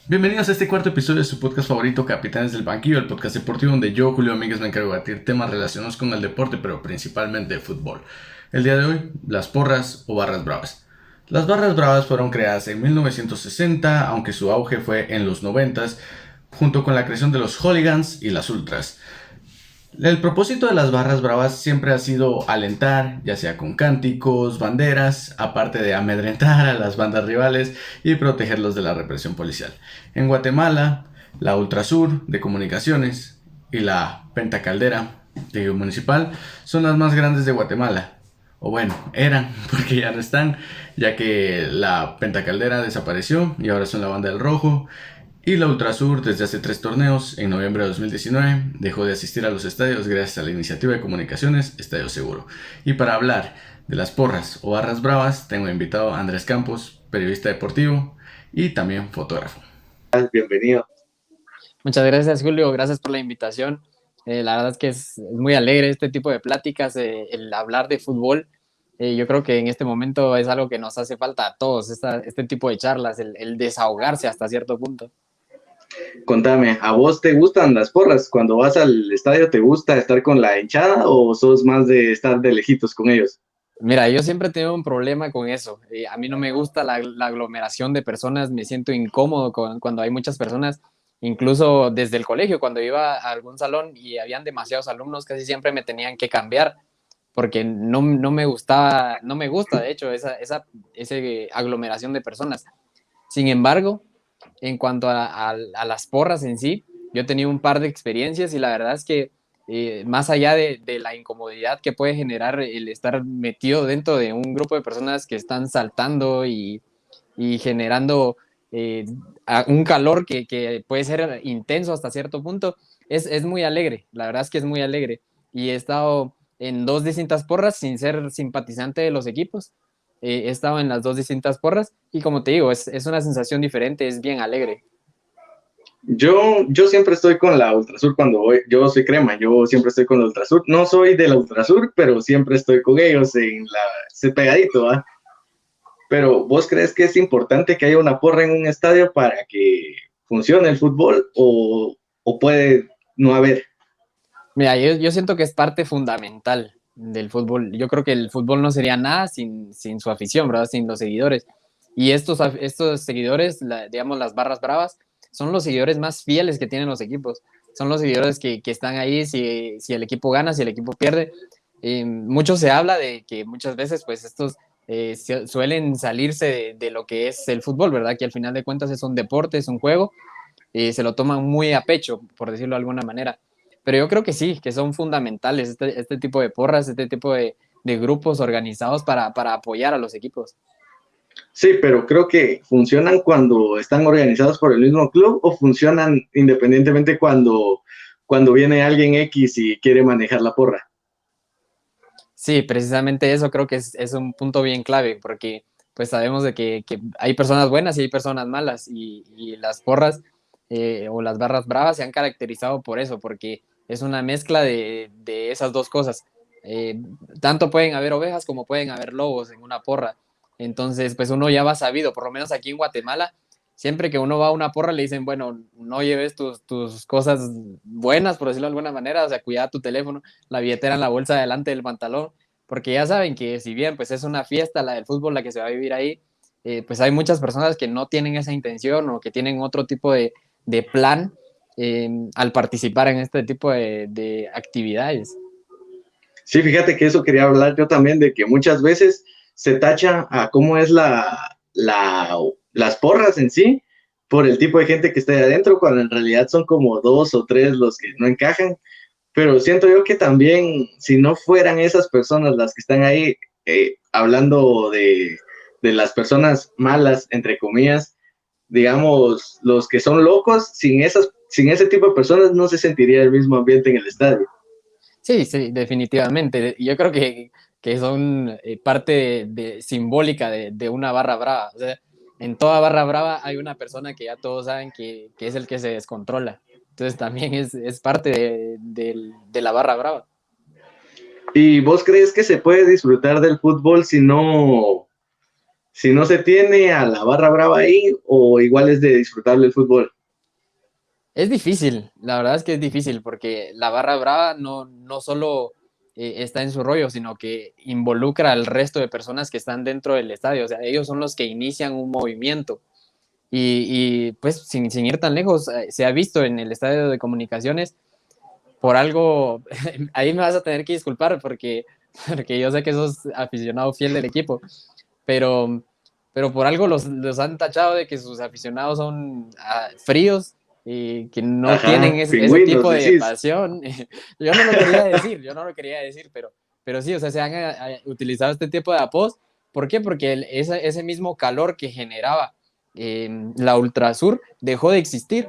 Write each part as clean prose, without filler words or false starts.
Bienvenidos a este cuarto episodio de su podcast favorito, Capitanes del Banquillo, el podcast deportivo donde yo, Julio Domínguez, me encargo de debatir temas relacionados con el deporte, pero principalmente el fútbol. El día de hoy, las porras o barras bravas. Las barras bravas fueron creadas en 1960, aunque su auge fue en los 90, junto con la creación de los hooligans y las ultras. El propósito de las barras bravas siempre ha sido alentar, ya sea con cánticos, banderas, aparte de amedrentar a las bandas rivales y protegerlos de la represión policial. En Guatemala, la Ultrasur de Comunicaciones y la Pentacaldera de Municipal son las más grandes de Guatemala. O bueno, eran, porque ya no están, ya que la Pentacaldera desapareció y ahora son la Banda del Rojo. Y la Ultrasur, desde hace 3 torneos, en noviembre de 2019, dejó de asistir a los estadios gracias a la iniciativa de comunicaciones Estadio Seguro. Y para hablar de las porras o barras bravas, tengo invitado a Andrés Campos, periodista deportivo y también fotógrafo. Bienvenido. Muchas gracias, Julio. Gracias por la invitación. La verdad es que es muy alegre este tipo de pláticas, el hablar de fútbol. Yo creo que en este momento es algo que nos hace falta a todos, este tipo de charlas, el desahogarse hasta cierto punto. Contame, ¿a vos te gustan las porras? Cuando vas al estadio, ¿te gusta estar con la hinchada o sos más de estar de lejitos con ellos? Mira, yo siempre he tenido un problema con eso. A mí no me gusta la aglomeración de personas, me siento incómodo cuando hay muchas personas. Incluso desde el colegio, cuando iba a algún salón y habían demasiados alumnos, casi siempre me tenían que cambiar porque no me gustaba, no me gusta de hecho esa aglomeración de personas. Sin embargo, en cuanto a las porras en sí, yo he tenido un par de experiencias y la verdad es que más allá de la incomodidad que puede generar el estar metido dentro de un grupo de personas que están saltando y generando un calor que puede ser intenso hasta cierto punto, es muy alegre, la verdad es que es muy alegre. Y he estado en dos distintas porras sin ser simpatizante de los equipos. He estado en las dos distintas porras y como te digo, es una sensación diferente, es bien alegre. Yo siempre estoy con la Ultrasur cuando voy. Yo soy crema, yo siempre estoy con la Ultrasur. No soy de la Ultrasur, pero siempre estoy con ellos ese pegadito, ¿va? Pero ¿vos crees que es importante que haya una porra en un estadio para que funcione el fútbol o puede no haber? Mira, yo siento que es parte fundamental del fútbol. Yo creo que el fútbol no sería nada sin su afición, ¿verdad? Sin los seguidores. Y estos seguidores, digamos las barras bravas, son los seguidores más fieles que tienen los equipos. Son los seguidores que están ahí si el equipo gana, si el equipo pierde. Mucho se habla de que muchas veces pues estos suelen salirse de lo que es el fútbol, ¿verdad? Que al final de cuentas es un deporte, es un juego, se lo toman muy a pecho, por decirlo de alguna manera. Pero yo creo que sí, que son fundamentales este tipo de porras, este tipo de grupos organizados para apoyar a los equipos. Sí, pero creo que funcionan cuando están organizados por el mismo club o funcionan independientemente cuando viene alguien X y quiere manejar la porra. Sí, precisamente eso creo que es un punto bien clave, porque pues sabemos de que hay personas buenas y hay personas malas, y las porras o las barras bravas se han caracterizado por eso, porque es una mezcla de esas dos cosas. Eh, Tanto pueden haber ovejas como pueden haber lobos en una porra. Entonces, pues uno ya va sabido, por lo menos aquí en Guatemala, siempre que uno va a una porra le dicen, bueno, no lleves tus cosas buenas, por decirlo de alguna manera, o sea, cuida tu teléfono, la billetera en la bolsa delante del pantalón, porque ya saben que si bien pues es una fiesta la del fútbol la que se va a vivir ahí, pues hay muchas personas que no tienen esa intención o que tienen otro tipo de plan al participar en este tipo de actividades. Sí, fíjate que eso quería hablar yo también, de que muchas veces se tacha a cómo es las porras en sí por el tipo de gente que está ahí adentro, cuando en realidad son como dos o tres los que no encajan. Pero siento yo que también, si no fueran esas personas las que están ahí, hablando de las personas malas, entre comillas, digamos, los que son locos, sin ese tipo de personas no se sentiría el mismo ambiente en el estadio. Sí, sí, definitivamente. Yo creo que son parte simbólica de una barra brava. O sea, en toda barra brava hay una persona que ya todos saben que es el que se descontrola. Entonces también es parte de la barra brava. ¿Y vos crees que se puede disfrutar del fútbol si no, si no se tiene a la barra brava ahí, o igual es de disfrutarle el fútbol? Es difícil, la verdad es que es difícil porque la barra brava no solo está en su rollo, sino que involucra al resto de personas que están dentro del estadio. O sea, ellos son los que inician un movimiento. Pues sin ir tan lejos, se ha visto en el estadio de Comunicaciones, por algo, ahí me vas a tener que disculpar porque yo sé que sos aficionado fiel del equipo, pero, pero por algo los han tachado de que sus aficionados son fríos y que no tienen Ajá, ese pingüinos, tipo de decís. pasión. Yo no lo quería decir, pero sí, o sea, se han utilizado este tipo de apodos. ¿Por qué? Porque ese mismo calor que generaba la Ultrasur dejó de existir.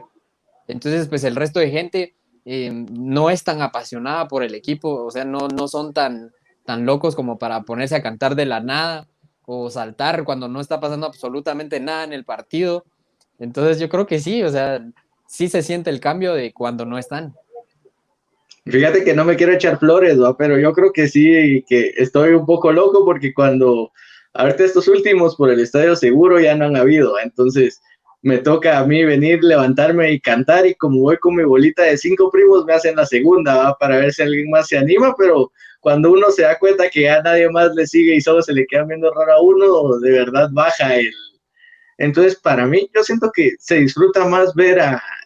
Entonces, pues el resto de gente no es tan apasionada por el equipo, o sea, no son tan locos como para ponerse a cantar de la nada o saltar cuando no está pasando absolutamente nada en el partido. Entonces, yo creo que sí, o sea, sí se siente el cambio de cuando no están. Fíjate que no me quiero echar flores, ¿va? Pero yo creo que sí, que estoy un poco loco porque cuando, ahorita estos últimos por el estadio seguro ya no han habido, entonces me toca a mí venir, levantarme y cantar y como voy con mi bolita de 5 primos me hacen la segunda, ¿va? Para ver si alguien más se anima, pero cuando uno se da cuenta que ya nadie más le sigue y solo se le queda viendo raro a uno, de verdad baja el... Entonces, para mí, yo siento que se disfruta más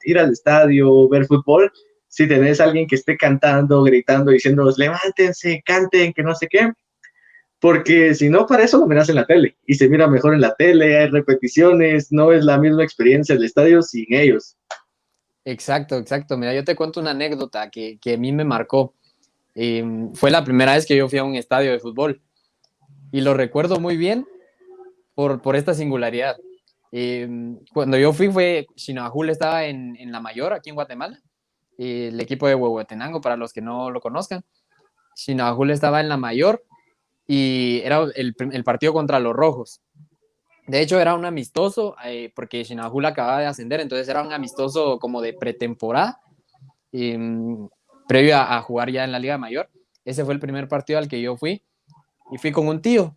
ir al estadio, ver fútbol, si tenés a alguien que esté cantando, gritando, diciendo, levántense, canten, que no sé qué, porque si no, para eso lo miras en la tele, y se mira mejor en la tele, hay repeticiones, no es la misma experiencia del estadio sin ellos. Exacto, exacto. Mira, yo te cuento una anécdota que a mí me marcó. Fue la primera vez que yo fui a un estadio de fútbol y lo recuerdo muy bien por esta singularidad. Cuando yo fue Chinabajul estaba en la mayor, aquí en Guatemala, el equipo de Huehuetenango, para los que no lo conozcan. Chinabajul estaba en la mayor y era el partido contra los Rojos. De hecho, era un amistoso, porque Chinabajul acababa de ascender, entonces era un amistoso como de pretemporada, eh, previo a jugar ya en la Liga Mayor. Ese fue el primer partido al que yo fui y fui con un tío.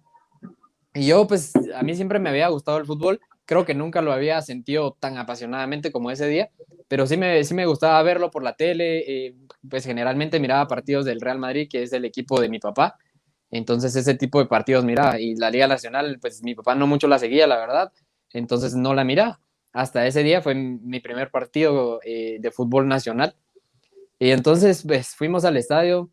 Y yo, pues, a mí siempre me había gustado el fútbol. Creo que nunca lo había sentido tan apasionadamente como ese día, pero sí me gustaba verlo por la tele. Pues generalmente miraba partidos del Real Madrid, que es el equipo de mi papá. Entonces ese tipo de partidos miraba. Y la Liga Nacional, pues mi papá no mucho la seguía, la verdad. Entonces no la miraba. Hasta ese día fue mi primer partido de fútbol nacional. Y entonces, pues fuimos al estadio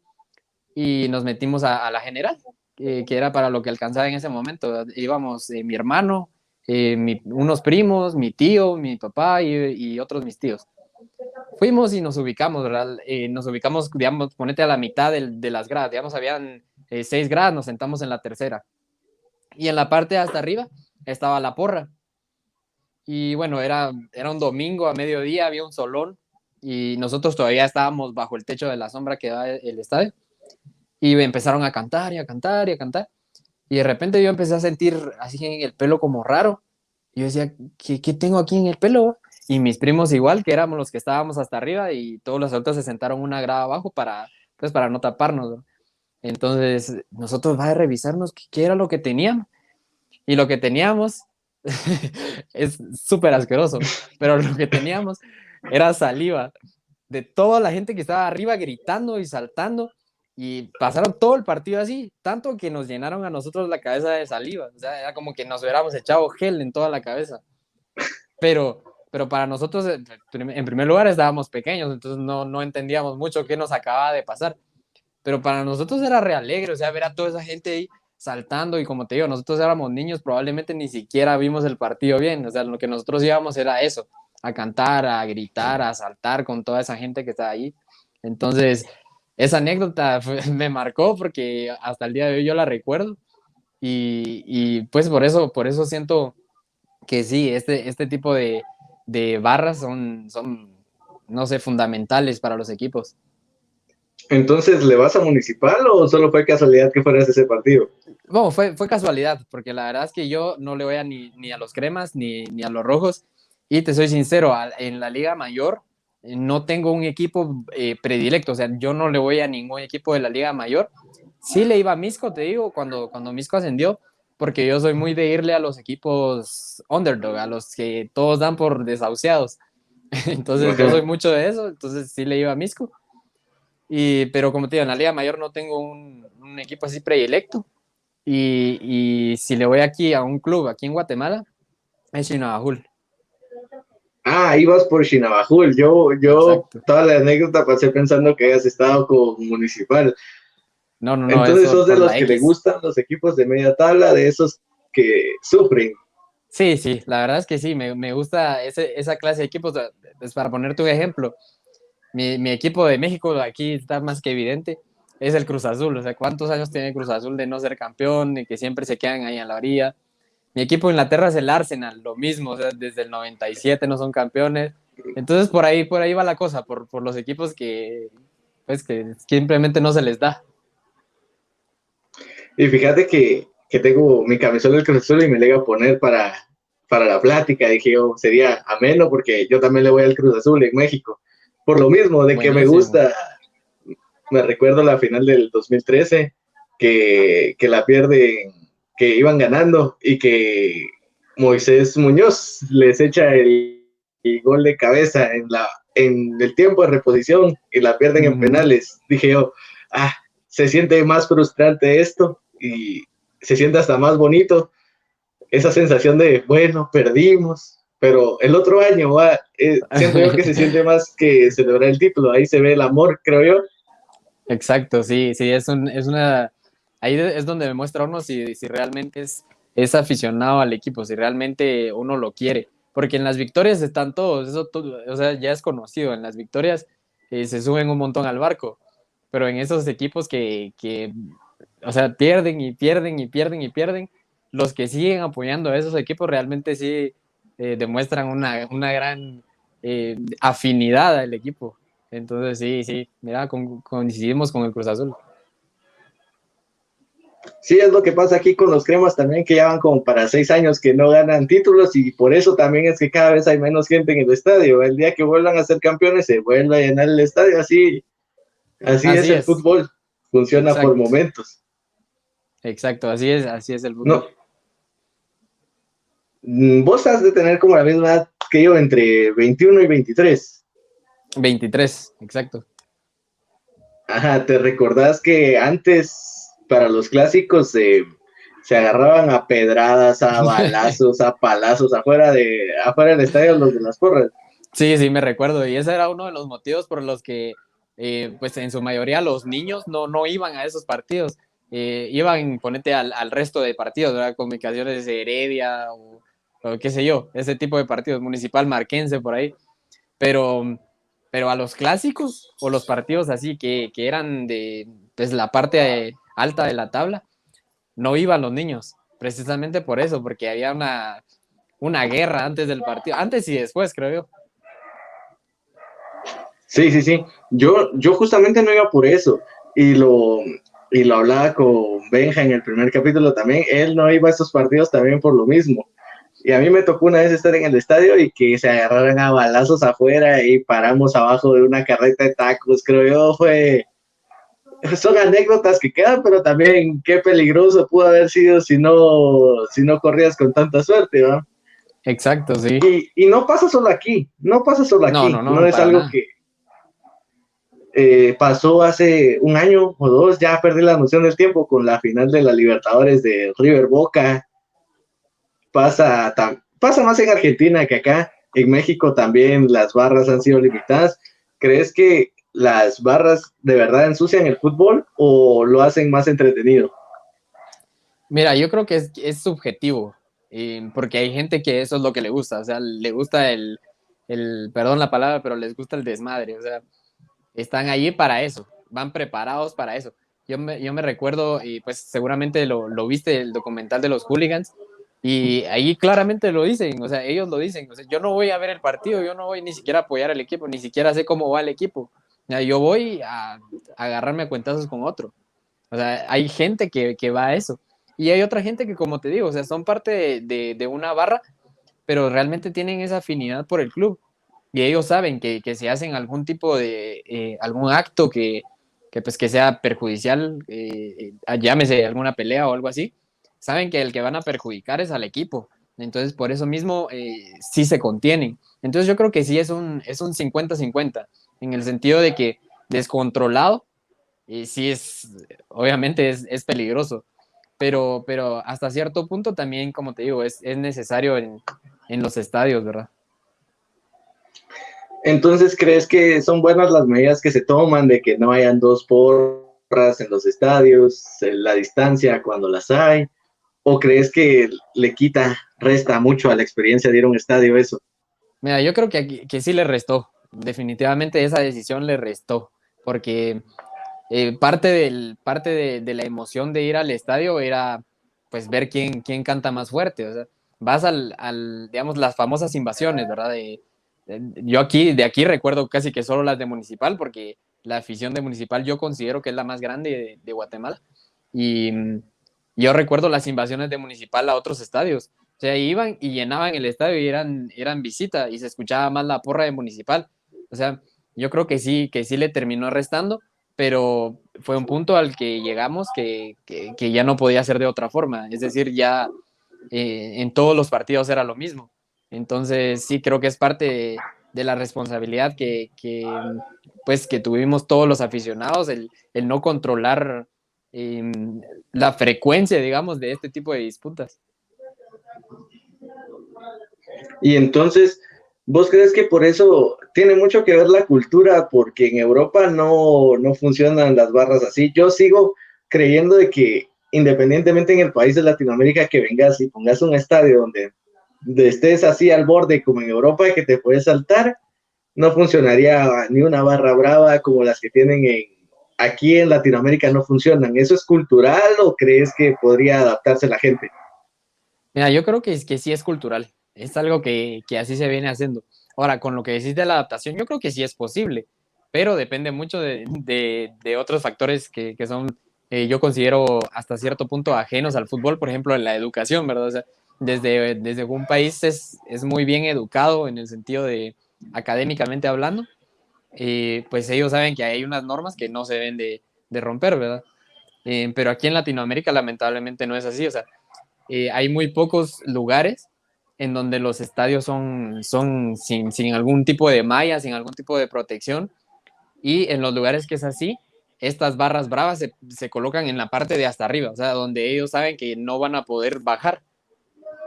y nos metimos a la general, que era para lo que alcanzaba en ese momento. Íbamos mi hermano, unos primos, mi tío, mi papá y otros mis tíos. Fuimos y nos ubicamos, ¿verdad? Nos ubicamos, digamos, ponete a la mitad de las gradas, digamos, habían 6 gradas, nos sentamos en la tercera. Y en la parte de hasta arriba estaba la porra. Y bueno, era un domingo a mediodía, había un solón y nosotros todavía estábamos bajo el techo de la sombra que da el estadio. Y empezaron a cantar y a cantar y a cantar. Y de repente yo empecé a sentir así en el pelo como raro. Y yo decía, ¿qué tengo aquí en el pelo? Y mis primos igual, que éramos los que estábamos hasta arriba y todos los adultos se sentaron una grada abajo pues para no taparnos, ¿no? Entonces nosotros va a revisarnos qué era lo que teníamos. Y lo que teníamos es súper asqueroso, pero lo que teníamos era saliva de toda la gente que estaba arriba gritando y saltando. Y pasaron todo el partido así, tanto que nos llenaron a nosotros la cabeza de saliva. O sea, era como que nos hubiéramos echado gel en toda la cabeza. Pero para nosotros, en primer lugar, estábamos pequeños, entonces no entendíamos mucho qué nos acababa de pasar. Pero para nosotros era re alegre, o sea, ver a toda esa gente ahí saltando y como te digo, nosotros éramos niños, probablemente ni siquiera vimos el partido bien, o sea, lo que nosotros íbamos era eso, a cantar, a gritar, a saltar con toda esa gente que está ahí. Entonces, esa anécdota me marcó porque hasta el día de hoy yo la recuerdo y pues por eso siento que sí, este tipo de barras son, no sé, fundamentales para los equipos. Entonces, ¿le vas a Municipal o solo fue casualidad que fueras ese partido? Bueno, fue casualidad, porque la verdad es que yo no le voy a ni a los cremas ni a los rojos. Y te soy sincero, en la Liga Mayor no tengo un equipo predilecto, o sea, yo no le voy a ningún equipo de la Liga Mayor. Sí le iba a Misco, te digo, cuando Misco ascendió, porque yo soy muy de irle a los equipos underdog, a los que todos dan por desahuciados. Entonces yo soy Ajá. mucho de eso, entonces sí le iba a Misco. Pero como te digo, en la Liga Mayor no tengo un equipo así predilecto. Y si le voy aquí a un club aquí en Guatemala, es Chinabajul. Ah, ibas por Chinabajul. Yo Exacto. toda la anécdota pasé pensando que habías estado con Municipal. No, no, no, Entonces eso sos de por los la que le X. gustan los equipos de media tabla, de esos que sufren. Sí, sí, la verdad es que sí, me gusta esa clase de equipos. Pues para ponerte un ejemplo, mi equipo de México, aquí está más que evidente, es el Cruz Azul. O sea, ¿cuántos años tiene Cruz Azul de no ser campeón y que siempre se quedan ahí a la orilla? Mi equipo de Inglaterra es el Arsenal, lo mismo, o sea, desde el 97 no son campeones. Entonces por ahí va la cosa, por los equipos pues, que simplemente no se les da. Y fíjate que tengo mi camisola del Cruz Azul y me la iba a poner para la plática. Dije yo, sería ameno porque yo también le voy al Cruz Azul en México. Por lo mismo, de que me Buenísimo. gusta, me recuerdo la final del 2013, que la pierden, que iban ganando y que Moisés Muñoz les echa el gol de cabeza en el tiempo de reposición y la pierden en Ujú. penales. Dije yo, ah, se siente más frustrante esto y se siente hasta más bonito esa sensación de, bueno, perdimos, pero el otro año siento yo que se siente más que celebrar el título, ahí se ve el amor, creo yo. Exacto, sí, sí, es una... Ahí es donde demuestra uno si realmente es aficionado al equipo, si realmente uno lo quiere. Porque en las victorias están todos, o sea, ya es conocido, en las victorias se suben un montón al barco, pero en esos equipos o sea, pierden y pierden y pierden y pierden, los que siguen apoyando a esos equipos realmente sí demuestran una gran afinidad al equipo. Entonces, sí, sí, mira, coincidimos con el Cruz Azul. Sí, es lo que pasa aquí con los cremas también, que ya van como para 6 años que no ganan títulos y por eso también es que cada vez hay menos gente en el estadio. El día que vuelvan a ser campeones se vuelve a llenar el estadio, así es Así el es, fútbol, funciona por exacto, momentos. exacto, así es el fútbol. No, vos has de tener como la misma edad que yo, entre 21 y 23. 23, exacto. Ajá, ¿te recordás que antes para los clásicos se agarraban a pedradas, a balazos, a palazos afuera del estadio los de las porras? Sí, sí, me recuerdo. Y ese era uno de los motivos por los que, pues en su mayoría, los niños no iban a esos partidos. Iban, ponete, al resto de partidos, ¿verdad? Comunicaciones de Heredia o qué sé yo, ese tipo de partidos, Municipal Marquense, por ahí. Pero, pero a los clásicos o los partidos así que eran de pues, la parte alta de la tabla, no iban los niños. Precisamente por eso, porque había una guerra antes del partido, antes y después, creo yo. Sí, sí, sí. Yo justamente no iba por eso. Y lo, y lo hablaba con Benja en el primer capítulo también. Él no iba a estos partidos también por lo mismo. Y a mí me tocó una vez estar en el estadio y que se agarraran a balazos afuera y paramos abajo de una carreta de tacos. Creo yo son anécdotas que quedan, pero también qué peligroso pudo haber sido si no corrías con tanta suerte, ¿va? Exacto, sí. Y no pasa solo aquí, no pasa solo No, aquí, no, no no, es para algo nada. que pasó hace un año o dos, ya perdí la noción del tiempo con la final de la Libertadores de River Boca. Pasa más en Argentina que acá. En México también las barras han sido limitadas. ¿Crees que las barras de verdad ensucian el fútbol o lo hacen más entretenido? Mira, yo creo que es subjetivo, porque hay gente que eso es lo que le gusta, o sea, le gusta perdón la palabra, pero les gusta el desmadre, o sea, están allí para eso, van preparados para eso. Yo me recuerdo, y pues seguramente lo viste, el documental de los hooligans, y ahí claramente lo dicen, o sea, ellos lo dicen, o sea, yo no voy a ver el partido, yo no voy ni siquiera a apoyar al equipo, ni siquiera sé cómo va el equipo. O sea, yo voy a agarrarme a cuentazos con otro. O sea, hay gente que va a eso. Y hay otra gente que, como te digo, o sea, son parte de una barra, pero realmente tienen esa afinidad por el club. Y ellos saben que si hacen algún tipo algún acto pues, que sea perjudicial, llámese alguna pelea o algo así, saben que el que van a perjudicar es al equipo. Entonces, por eso mismo, sí se contienen. Entonces, yo creo que sí es un 50-50, en el sentido de que descontrolado, sí obviamente es peligroso, pero hasta cierto punto también, como te digo, es necesario en los estadios, ¿verdad? Entonces, ¿crees que son buenas las medidas que se toman de que no hayan dos porras en los estadios, la distancia cuando las hay? ¿O crees que le quita, resta mucho a la experiencia de ir a un estadio eso? Mira, yo creo que sí le restó, definitivamente esa decisión le restó, porque parte de la emoción de ir al estadio era pues ver quién canta más fuerte. O sea, vas digamos, las famosas invasiones, ¿verdad? Yo de aquí recuerdo casi que solo las de Municipal, porque la afición de Municipal yo considero que es la más grande de Guatemala. Y yo recuerdo las invasiones de Municipal a otros estadios. O sea, iban y llenaban el estadio y eran visita y se escuchaba más la porra de Municipal. O sea, yo creo que sí le terminó restando, pero fue un punto al que llegamos que ya no podía ser de otra forma. Es decir, ya en todos los partidos era lo mismo. Entonces, sí, creo que es parte de la responsabilidad pues, que tuvimos todos los aficionados, el no controlar eh, la frecuencia, digamos, de este tipo de disputas. Y entonces, ¿vos crees que por eso tiene mucho que ver la cultura? Porque en Europa no funcionan las barras así. Yo sigo creyendo de que independientemente en el país de Latinoamérica que vengas y pongas un estadio donde estés así al borde como en Europa que te puedes saltar, no funcionaría ni una barra brava como las que tienen aquí en Latinoamérica no funcionan. ¿Eso es cultural o crees que podría adaptarse la gente? Mira, yo creo que sí es cultural, es algo que así se viene haciendo. Ahora, con lo que decís de la adaptación, yo creo que sí es posible, pero depende mucho de otros factores que son, yo considero hasta cierto punto ajenos al fútbol, por ejemplo, en la educación, ¿verdad? O sea, desde un país es muy bien educado en el sentido de académicamente hablando, pues ellos saben que hay unas normas que no se deben de romper, ¿verdad? Pero aquí en Latinoamérica lamentablemente no es así, o sea, hay muy pocos lugares en donde los estadios son sin algún tipo de malla, sin algún tipo de protección, y en los lugares que es así, estas barras bravas se colocan en la parte de hasta arriba, o sea, donde ellos saben que no van a poder bajar,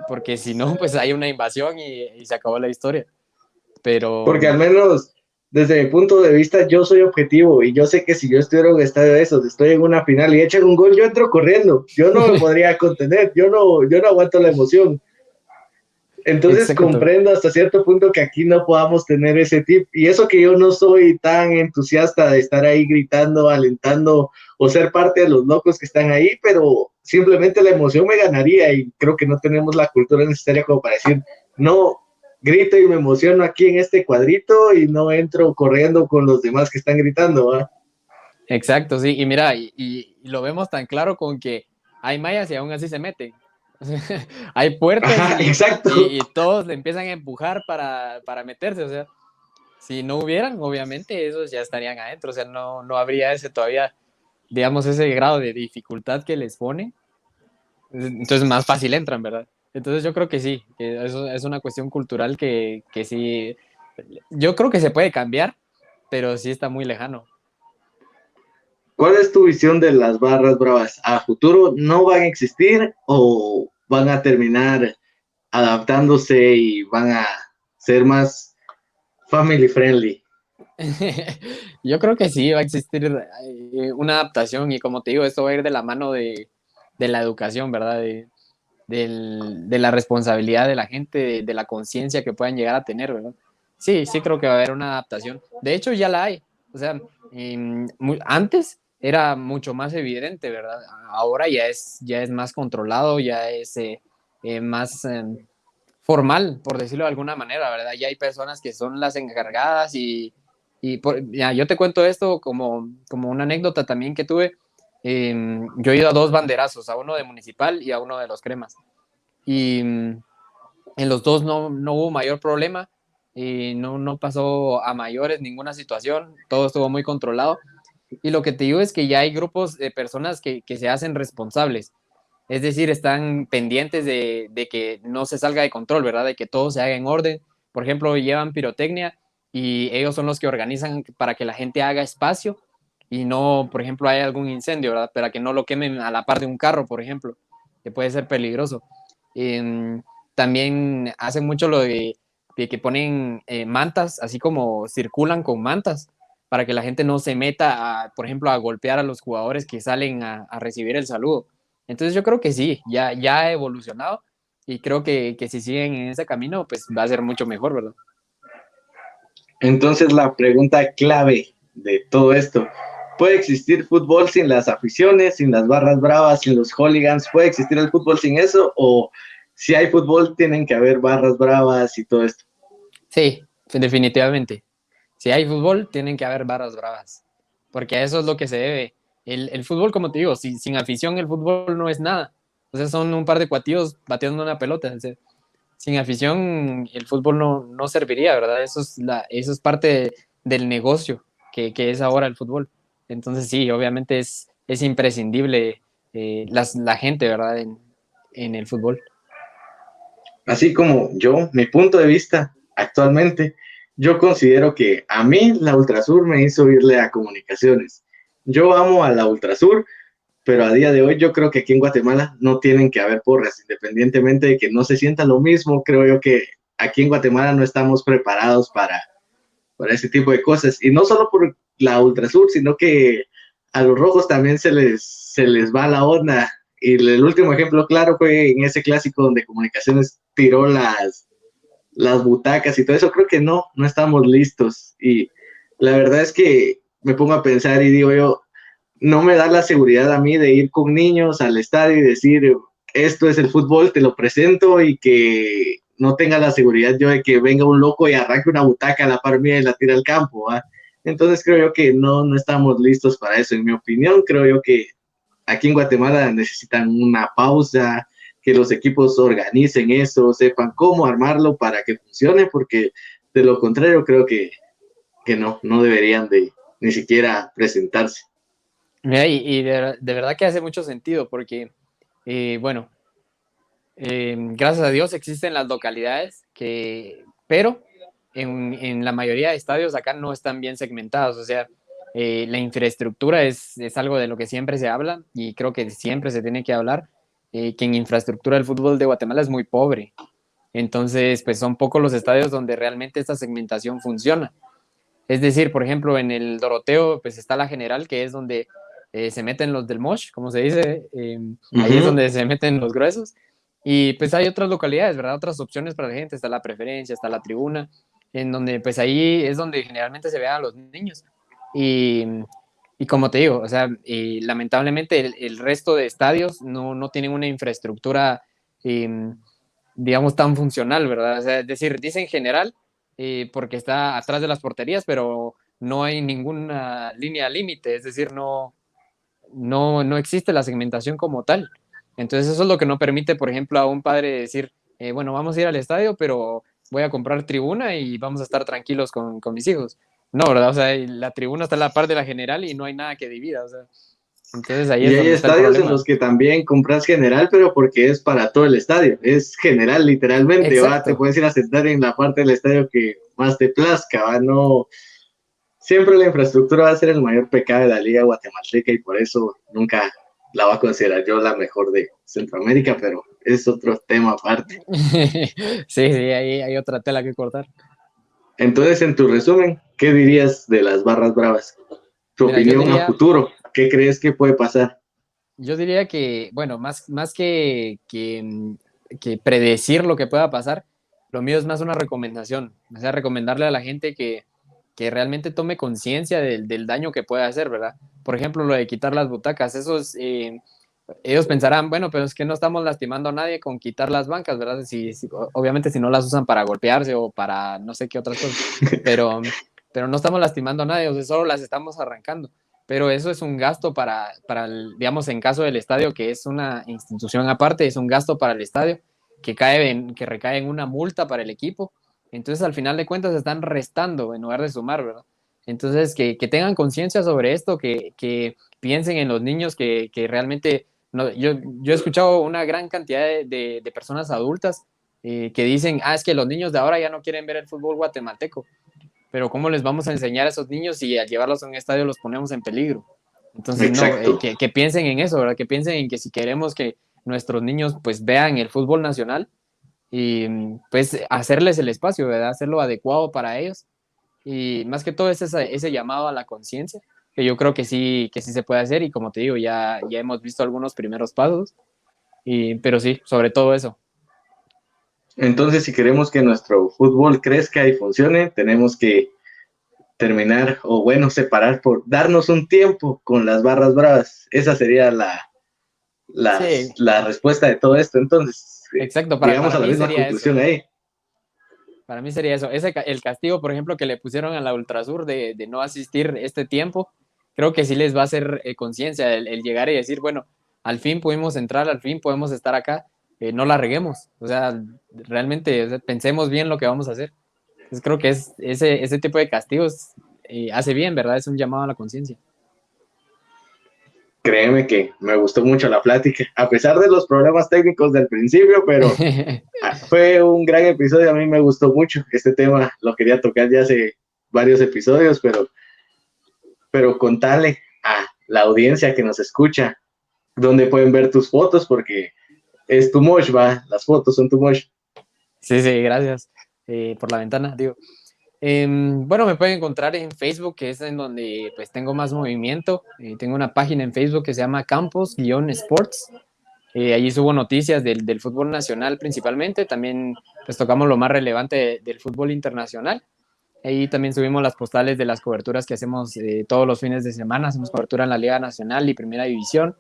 porque si no, pues hay una invasión y se acabó la historia. Porque Pero al menos desde mi punto de vista yo soy objetivo y yo sé que si yo estuviera en un estadio de esos, estoy en una final y echan un gol, yo entro corriendo, yo no me podría contener, yo no aguanto la emoción. Entonces exacto. comprendo hasta cierto punto que aquí no podamos tener ese tip. Y eso que yo no soy tan entusiasta de estar ahí gritando, alentando o ser parte de los locos que están ahí, pero simplemente la emoción me ganaría y creo que no tenemos la cultura necesaria como para decir, no, grito y me emociono aquí en este cuadrito y no entro corriendo con los demás que están gritando, ¿va? Exacto, sí, y mira, y lo vemos tan claro con que hay mallas y aún así se meten. O sea, hay puertas Ajá, exacto. y todos le empiezan a empujar para meterse. O sea, si no hubieran, obviamente esos ya estarían adentro. O sea, no habría ese todavía, digamos, ese grado de dificultad que les pone. Entonces más fácil entran, ¿verdad? Entonces yo creo que sí, que eso es una cuestión cultural que sí, yo creo que se puede cambiar, pero sí está muy lejano. ¿Cuál es tu visión de las barras bravas? ¿A futuro no van a existir o van a terminar adaptándose y van a ser más family friendly? Yo creo que sí va a existir una adaptación y como te digo, esto va a ir de la mano de la educación, ¿verdad? De la responsabilidad de la gente, de la conciencia que puedan llegar a tener, ¿verdad? Sí, sí creo que va a haber una adaptación. De hecho, ya la hay. O sea, antes era mucho más evidente, ¿verdad? Ahora ya es más controlado, ya es más formal, por decirlo de alguna manera, ¿verdad? Ya hay personas que son las encargadas ya, yo te cuento esto como una anécdota también que tuve. Yo he ido a dos banderazos, a uno de Municipal y a uno de los Cremas. Y en los dos no hubo mayor problema, y no pasó a mayores ninguna situación, todo estuvo muy controlado. Y lo que te digo es que ya hay grupos de personas que se hacen responsables. Es decir, están pendientes de que no se salga de control, ¿verdad? De que todo se haga en orden. Por ejemplo, llevan pirotecnia y ellos son los que organizan para que la gente haga espacio y no, por ejemplo, hay algún incendio, ¿verdad? Para que no lo quemen a la par de un carro, por ejemplo, que puede ser peligroso. Eh, También hacen mucho lo de que ponen mantas, así como circulan con mantas, para que la gente no se meta, por ejemplo, a golpear a los jugadores que salen a recibir el saludo. Entonces yo creo que sí, ya ha evolucionado y creo que si siguen en ese camino, pues va a ser mucho mejor, ¿verdad? Entonces la pregunta clave de todo esto, ¿puede existir fútbol sin las aficiones, sin las barras bravas, sin los hooligans? ¿Puede existir el fútbol sin eso? ¿O si hay fútbol tienen que haber barras bravas y todo esto? Sí, definitivamente. Si hay fútbol, tienen que haber barras bravas, porque a eso es lo que se debe. El fútbol, como te digo, sin afición el fútbol no es nada. O sea, son un par de cuatillos bateando una pelota. O sea, sin afición el fútbol no serviría, ¿verdad? Eso es parte del negocio que es ahora el fútbol. Entonces sí, obviamente es imprescindible la gente, ¿verdad? En el fútbol. Así como yo, mi punto de vista actualmente, yo considero que a mí la Ultrasur me hizo irle a Comunicaciones. Yo amo a la Ultrasur, pero a día de hoy yo creo que aquí en Guatemala no tienen que haber porras, independientemente de que no se sienta lo mismo, creo yo que aquí en Guatemala no estamos preparados para ese tipo de cosas. Y no solo por la Ultrasur, sino que a los rojos también se les va la onda. Y el último ejemplo claro fue en ese clásico donde Comunicaciones tiró las butacas y todo eso. Creo que no estamos listos. Y la verdad es que me pongo a pensar y digo yo, no me da la seguridad a mí de ir con niños al estadio y decir, esto es el fútbol, te lo presento y que no tenga la seguridad yo de que venga un loco y arranque una butaca a la par mía y la tire al campo. ¿Va? Entonces creo yo que no estamos listos para eso. En mi opinión, creo yo que aquí en Guatemala necesitan una pausa, que los equipos organicen eso, sepan cómo armarlo para que funcione, porque de lo contrario creo que no deberían de ni siquiera presentarse. Mira, y de verdad que hace mucho sentido porque, bueno, gracias a Dios existen las localidades pero en la mayoría de estadios acá no están bien segmentados, o sea, la infraestructura es algo de lo que siempre se habla y creo que siempre se tiene que hablar, que en infraestructura el fútbol de Guatemala es muy pobre, entonces pues son pocos los estadios donde realmente esta segmentación funciona. Es decir, por ejemplo, en el Doroteo, pues está la General, que es donde se meten los del Mosh, como se dice, ahí es donde se meten los gruesos. Y pues hay otras localidades, ¿verdad? Otras opciones para la gente, está la preferencia, está la tribuna, en donde pues ahí es donde generalmente se ve a los niños. Y, y como te digo, o sea, lamentablemente el resto de estadios no tienen una infraestructura, digamos, tan funcional, ¿verdad? O sea, es decir, dicen general porque está atrás de las porterías, pero no hay ninguna línea límite, es decir, no existe la segmentación como tal. Entonces eso es lo que no permite, por ejemplo, a un padre decir, bueno, vamos a ir al estadio, pero voy a comprar tribuna y vamos a estar tranquilos con mis hijos. No, ¿verdad? O sea, la tribuna está a la par de la general y no hay nada que divida, o sea, entonces ahí Y es hay donde está el estadios en problema. los que también compras general, pero porque es para todo el estadio. Es general, literalmente. ¿Va? Te Exacto. puedes ir a sentar en la parte del estadio que más te plazca. ¿Va? No, siempre la infraestructura va a ser el mayor pecado de la Liga Guatemalteca y por eso nunca la va a considerar yo la mejor de Centroamérica, pero es otro tema aparte. Sí, ahí hay otra tela que cortar. Entonces, en tu resumen, ¿qué dirías de las barras bravas? Tu Mira, opinión a futuro, ¿qué crees que puede pasar? yo diría que, bueno, más que predecir lo que pueda pasar, lo mío es más una recomendación, o sea, recomendarle a la gente que realmente tome conciencia del daño que puede hacer, ¿verdad? Por ejemplo, lo de quitar las butacas, ellos pensarán, bueno, pero es que no estamos lastimando a nadie con quitar las bancas, ¿verdad? Obviamente si no las usan para golpearse o para no sé qué otras cosas, pero no estamos lastimando a nadie, o sea, solo las estamos arrancando. Pero eso es un gasto digamos, en caso del estadio, que es una institución aparte, es un gasto para el estadio que recae en una multa para el equipo. Entonces, al final de cuentas, están restando en lugar de sumar, ¿verdad? Entonces, que tengan conciencia sobre esto, que piensen en los niños que realmente No, yo he escuchado una gran cantidad de personas adultas que dicen, es que los niños de ahora ya no quieren ver el fútbol guatemalteco, pero ¿cómo les vamos a enseñar a esos niños si al llevarlos a un estadio los ponemos en peligro? Entonces, no, Exacto. que piensen en eso, ¿verdad? Que piensen en que si queremos que nuestros niños pues vean el fútbol nacional y pues hacerles el espacio, ¿verdad? Hacerlo adecuado para ellos y más que todo es ese llamado a la conciencia, que yo creo que sí se puede hacer y como te digo, ya hemos visto algunos primeros pasos, pero sí, sobre todo eso. Entonces, si queremos que nuestro fútbol crezca y funcione, tenemos que terminar o bueno, separar por darnos un tiempo con las barras bravas. Esa sería Sí, la respuesta de todo esto. Entonces, exacto, llegamos para a la mí misma sería eso. conclusión ahí. Para mí sería eso. El castigo, por ejemplo, que le pusieron a la Ultrasur de no asistir este tiempo, creo que sí les va a hacer conciencia el llegar y decir, bueno, al fin pudimos entrar, al fin podemos estar acá, no la reguemos. O sea, realmente o sea, pensemos bien lo que vamos a hacer. Entonces creo que ese tipo de castigos hace bien, ¿verdad? Es un llamado a la conciencia. Créeme que me gustó mucho la plática, a pesar de los problemas técnicos del principio, pero fue un gran episodio. A mí me gustó mucho este tema. Lo quería tocar ya hace varios episodios, pero contarle a la audiencia que nos escucha dónde pueden ver tus fotos, porque es too much, va, las fotos son too much. Sí, sí, gracias por la ventana, digo. Bueno, me pueden encontrar en Facebook, que es en donde pues tengo más movimiento. Tengo una página en Facebook que se llama Campos-Sports. Allí subo noticias del fútbol nacional principalmente. También pues tocamos lo más relevante del fútbol internacional. Ahí también subimos las postales de las coberturas que hacemos todos los fines de semana. Hacemos cobertura en la Liga Nacional y Primera División.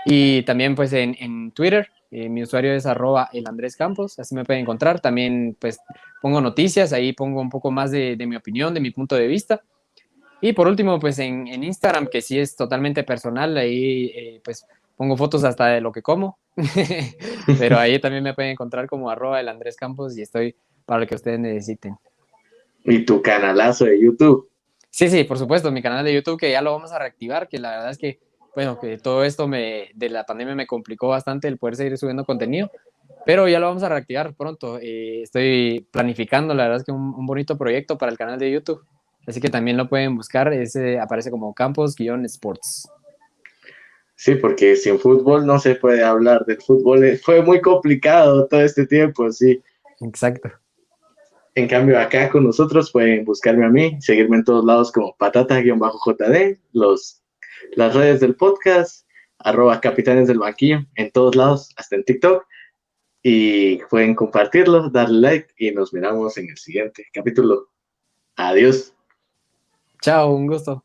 Y también pues en Twitter, mi usuario es @elandrescampos, así me pueden encontrar. También pues pongo noticias, ahí pongo un poco más de mi opinión, de mi punto de vista. Y por último pues en Instagram, que sí es totalmente personal, ahí pues pongo fotos hasta de lo que como. Pero ahí también me pueden encontrar como @elandrescampos y estoy para lo que ustedes necesiten. Y tu canalazo de YouTube. Sí, sí, por supuesto, mi canal de YouTube que ya lo vamos a reactivar, que la verdad es que, bueno, que todo esto de la pandemia me complicó bastante el poder seguir subiendo contenido, pero ya lo vamos a reactivar pronto. Estoy planificando, la verdad es que un bonito proyecto para el canal de YouTube, así que también lo pueden buscar, ese aparece como Campos-Sports. Sí, porque sin fútbol no se puede hablar del fútbol. Fue muy complicado todo este tiempo, sí. Exacto. En cambio, acá con nosotros pueden buscarme a mí, seguirme en todos lados como patata-jd, las redes del podcast, @capitanes del banquillo, en todos lados, hasta en TikTok. Y pueden compartirlo, darle like y nos miramos en el siguiente capítulo. Adiós. Chao, un gusto.